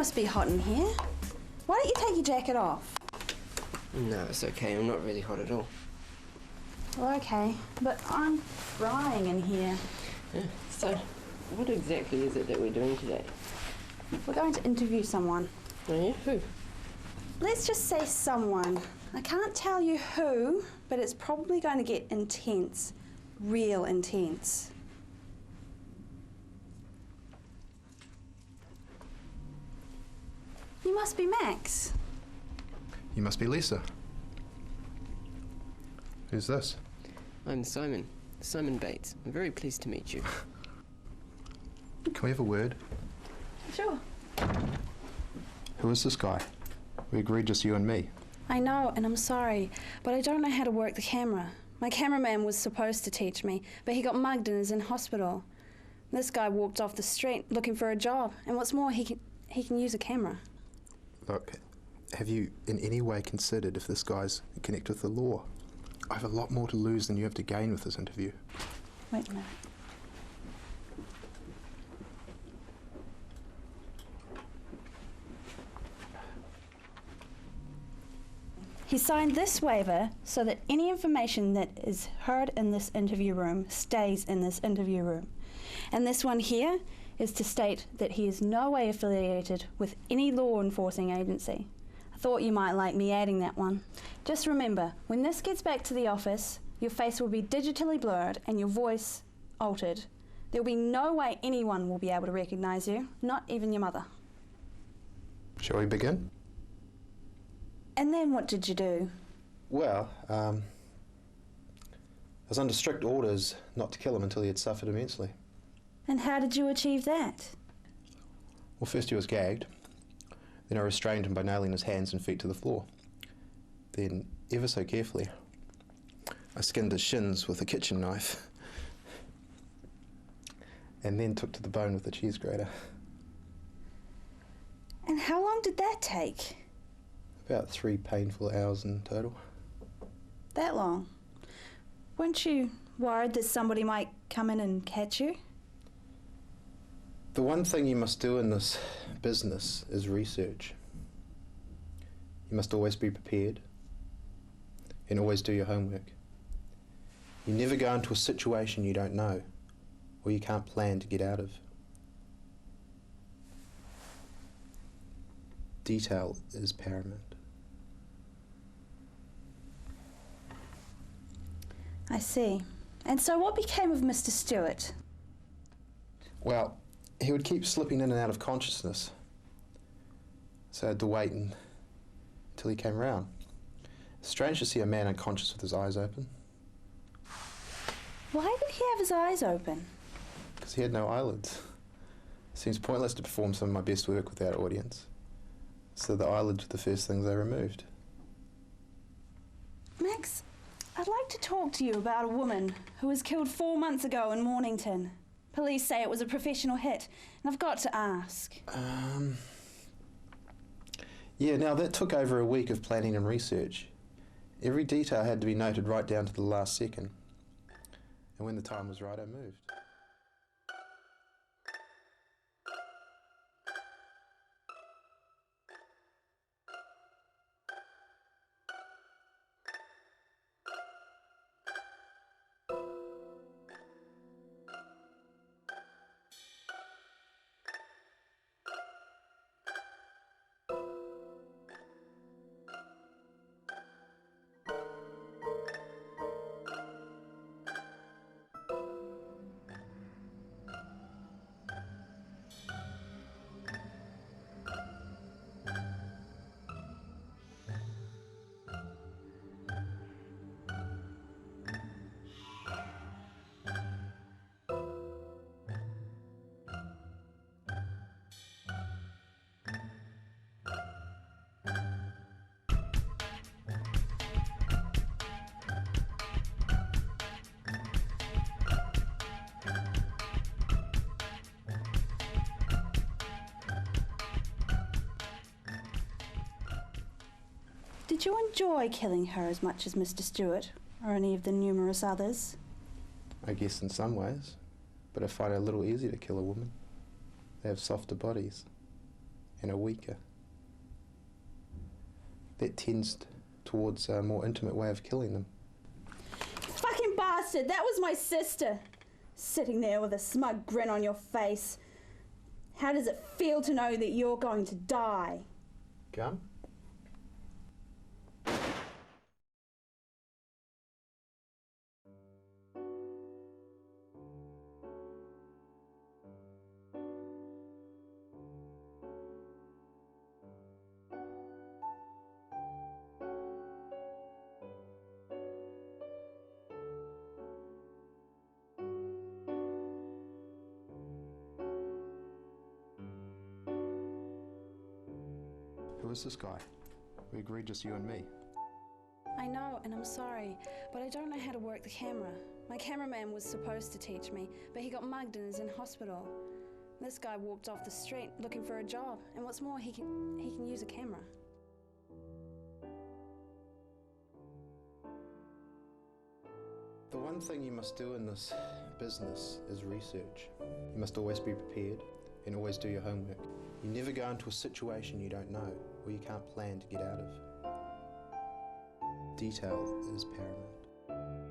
must be hot in here. Why don't you take your jacket off? No, it's okay. I'm not really hot at all. Well, okay, but I'm frying in here. Yeah. So, what exactly is it that we're doing today? We're going to interview someone. Oh yeah? Who? Let's just say someone. I can't tell you who, but it's probably going to get intense. Real intense. You must be Max. You must be Lisa. Who's this? I'm Simon. Simon Bates. I'm very pleased to meet you. Can we have a word? Sure. Who is this guy? We agreed just you and me. I know, and I'm sorry, but I don't know how to work the camera. My cameraman was supposed to teach me, but he got mugged and is in hospital. This guy walked off the street looking for a job, and what's more, he can use a camera. Look, have you in any way considered if this guy's connected with the law? I have a lot more to lose than you have to gain with this interview. Wait a minute. He signed this waiver so that any information that is heard in this interview room stays in this interview room. And this one here is to state that he is no way affiliated with any law enforcing agency. I thought you might like me adding that one. Just remember, when this gets back to the office, your face will be digitally blurred and your voice altered. There will be no way anyone will be able to recognise you, not even your mother. Shall we begin? And then what did you do? Well, I was under strict orders not to kill him until he had suffered immensely. And how did you achieve that? Well, first he was gagged. Then I restrained him by nailing his hands and feet to the floor. Then, ever so carefully, I skinned his shins with a kitchen knife. And then took to the bone with a cheese grater. And how long did that take? About 3 painful hours in total. That long? Weren't you worried that somebody might come in and catch you? The one thing you must do in this business is research. You must always be prepared and always do your homework. You never go into a situation you don't know or you can't plan to get out of. Detail is paramount. I see. And so what became of Mr. Stewart? Well, he would keep slipping in and out of consciousness. So I had to wait until he came round. Strange to see a man unconscious with his eyes open. Why did he have his eyes open? Because he had no eyelids. It seems pointless to perform some of my best work without audience. So the eyelids were the first things they removed. Max, I'd like to talk to you about a woman who was killed 4 months ago in Mornington. Police say it was a professional hit, and I've got to ask. Yeah, now that took over a week of planning and research. Every detail had to be noted right down to the last second. And when the time was right, I moved. Did you enjoy killing her as much as Mr. Stewart, or any of the numerous others? I guess in some ways, but I find it a little easier to kill a woman. They have softer bodies, and are weaker. That tends towards a more intimate way of killing them. Fucking bastard, that was my sister. Sitting there with a smug grin on your face. How does it feel to know that you're going to die? Gum? Who is this guy? We agreed just you and me. I know, and I'm sorry, but I don't know how to work the camera. My cameraman was supposed to teach me, but he got mugged and is in hospital. This guy walked off the street looking for a job, and what's more, he can use a camera. The one thing you must do in this business is research. You must always be prepared and always do your homework. You never go into a situation you don't know or you can't plan to get out of. Detail is paramount.